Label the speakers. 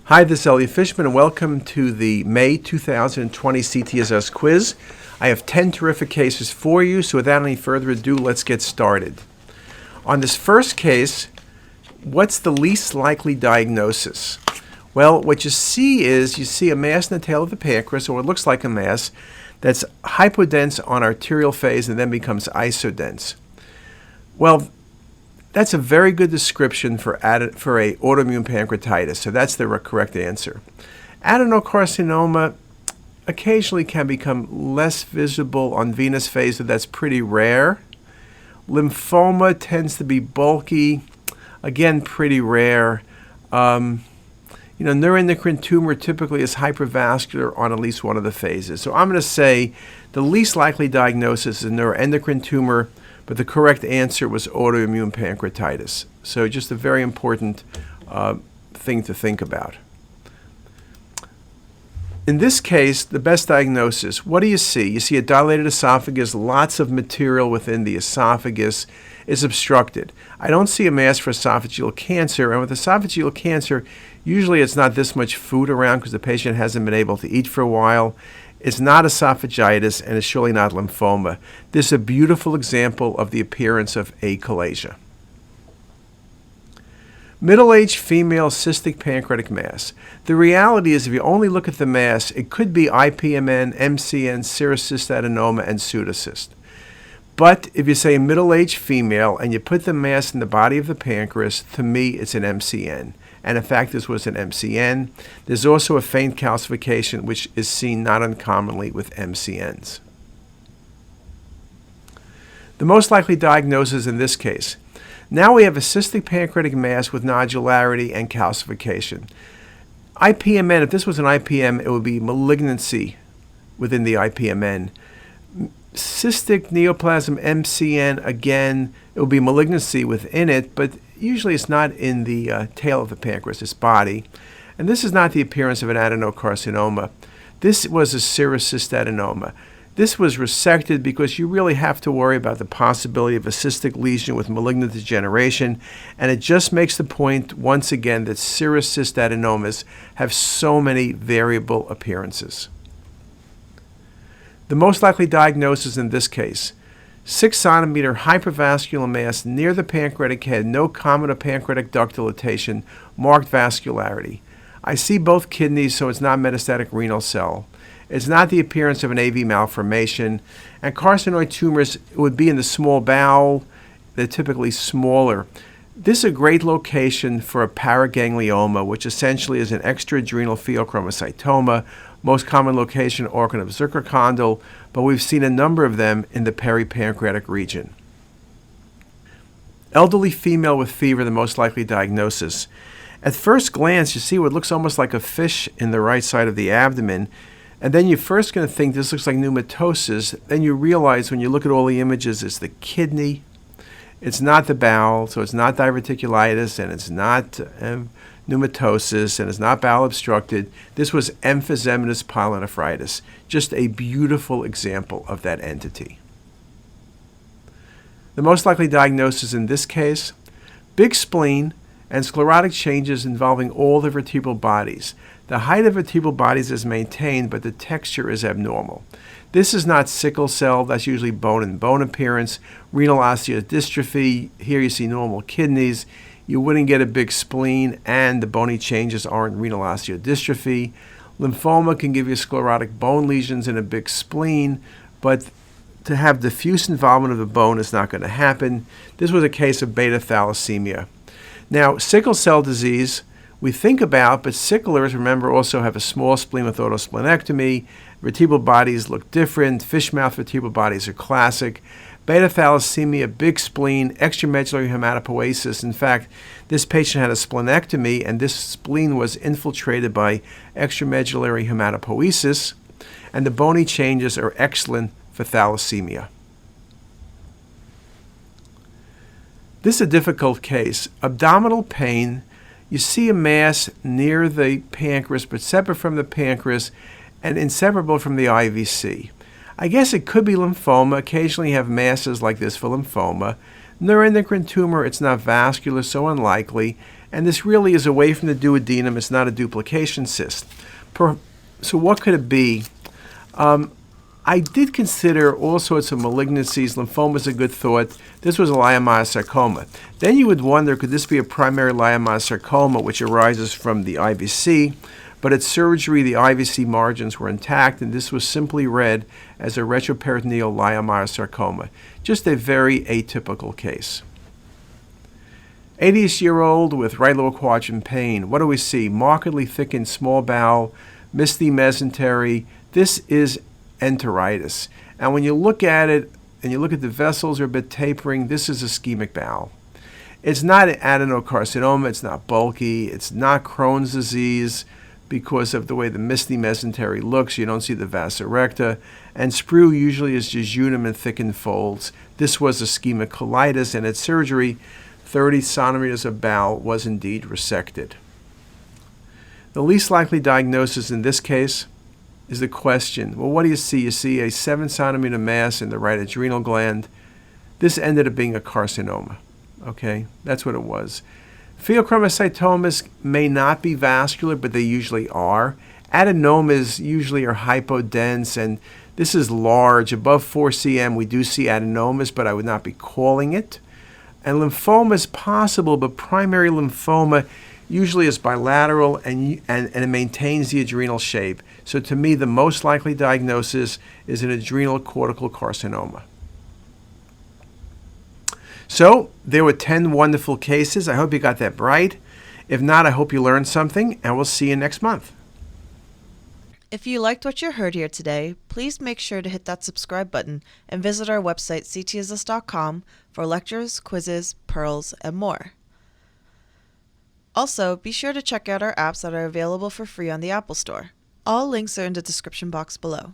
Speaker 1: Hi, this is Elliot Fishman, and welcome to the May 2020 CTisus quiz. I have 10 terrific cases for you, so without any further ado, let's get started. On this first case, what's the least likely diagnosis? Well, what you see a mass in the tail of the pancreas, or what looks like a mass, that's hypodense on arterial phase and then becomes isodense. Well, that's a very good description for a autoimmune pancreatitis, so that's the correct answer. Adenocarcinoma occasionally can become less visible on venous phase, but that's pretty rare. Lymphoma tends to be bulky, again pretty rare. Neuroendocrine tumor typically is hypervascular on at least one of the phases. So I'm going to say the least likely diagnosis is neuroendocrine tumor, but the correct answer was autoimmune pancreatitis. So just a very important thing to think about. In this case, the best diagnosis, what do you see? You see a dilated esophagus, lots of material within the esophagus is obstructed. I don't see a mass for esophageal cancer, and with esophageal cancer, usually it's not this much food around because the patient hasn't been able to eat for a while. It's not esophagitis, and it's surely not lymphoma. This is a beautiful example of the appearance of achalasia. Middle-aged female cystic pancreatic mass. The reality is if you only look at the mass, it could be IPMN, MCN, serous cystadenoma, and pseudocyst. But if you say middle-aged female and you put the mass in the body of the pancreas, to me it's an MCN. And in fact, this was an MCN. There's also a faint calcification, which is seen not uncommonly with MCNs. The most likely diagnosis in this case. Now we have a cystic pancreatic mass with nodularity and calcification. IPMN, if this was an IPM, it would be malignancy within the IPMN. Cystic neoplasm MCN, again, it would be malignancy within it, but usually it's not in the tail of the pancreas, it's body. And this is not the appearance of an adenocarcinoma. This was a serous cystadenoma. This was resected because you really have to worry about the possibility of a cystic lesion with malignant degeneration, and it just makes the point once again that serous cystadenomas have so many variable appearances. The most likely diagnosis in this case, 6 centimeter hypervascular mass near the pancreatic head, no common or pancreatic duct dilatation, marked vascularity. I see both kidneys, so it's not metastatic renal cell. It's not the appearance of an AV malformation. And carcinoid tumors would be in the small bowel. They're typically smaller. This is a great location for a paraganglioma, which essentially is an extraadrenal pheochromocytoma. Most common location, organ of Zuckerkandl, but we've seen a number of them in the peripancreatic region. Elderly female with fever, the most likely diagnosis. At first glance, you see what looks almost like a fish in the right side of the abdomen, and then you're first going to think this looks like pneumatosis. Then you realize when you look at all the images, it's the kidney. It's not the bowel, so it's not diverticulitis, and it's not pneumatosis, and it's not bowel obstructed. This was emphysematous pyelonephritis, just a beautiful example of that entity. The most likely diagnosis in this case, big spleen and sclerotic changes involving all the vertebral bodies. The height of vertebral bodies is maintained, but the texture is abnormal. This is not sickle cell, that's usually bone and bone appearance. Renal osteodystrophy, here you see normal kidneys. You wouldn't get a big spleen, and the bony changes aren't renal osteodystrophy. Lymphoma can give you sclerotic bone lesions and a big spleen, but to have diffuse involvement of the bone is not going to happen. This was a case of beta thalassemia. Now, sickle cell disease, we think about, but sicklers, remember, also have a small spleen with autosplenectomy. Vertebral bodies look different. Fish mouth vertebral bodies are classic. Beta thalassemia, big spleen, extramedullary hematopoiesis. In fact, this patient had a splenectomy, and this spleen was infiltrated by extramedullary hematopoiesis, and the bony changes are excellent for thalassemia. This is a difficult case. Abdominal pain, you see a mass near the pancreas, but separate from the pancreas and inseparable from the IVC. I guess it could be lymphoma. Occasionally you have masses like this for lymphoma. Neuroendocrine tumor, it's not vascular, so unlikely. And this really is away from the duodenum. It's not a duplication cyst. So what could it be? I did consider all sorts of malignancies. Lymphoma is a good thought. This was a leiomyosarcoma. Then you would wonder, could this be a primary leiomyosarcoma, which arises from the IVC? But at surgery, the IVC margins were intact, and this was simply read as a retroperitoneal leiomyosarcoma. Just a very atypical case. 80-year-old with right lower quadrant pain. What do we see? Markedly thickened small bowel, misty mesentery. This is enteritis. And when you look at it, and you look at the vessels are a bit tapering, this is ischemic bowel. It's not adenocarcinoma, it's not bulky, it's not Crohn's disease because of the way the misty mesentery looks. You don't see the vasa recta. And sprue usually is jejunum and thickened folds. This was ischemic colitis, and at surgery, 30 centimeters of bowel was indeed resected. The least likely diagnosis in this case is the question, well, what do you see? You see a 7-centimeter mass in the right adrenal gland. This ended up being a carcinoma. Okay, that's what it was. Pheochromocytomas may not be vascular, but they usually are. Adenomas usually are hypodense, and this is large. Above 4 cm, we do see adenomas, but I would not be calling it. And lymphoma is possible, but primary lymphoma usually is bilateral and it maintains the adrenal shape. So to me, the most likely diagnosis is an adrenal cortical carcinoma. So there were 10 wonderful cases. I hope you got that right. If not, I hope you learned something, and we'll see you next month.
Speaker 2: If you liked what you heard here today, please make sure to hit that subscribe button and visit our website ctassist.com for lectures, quizzes, pearls, and more. Also, be sure to check out our apps that are available for free on the Apple Store. All links are in the description box below.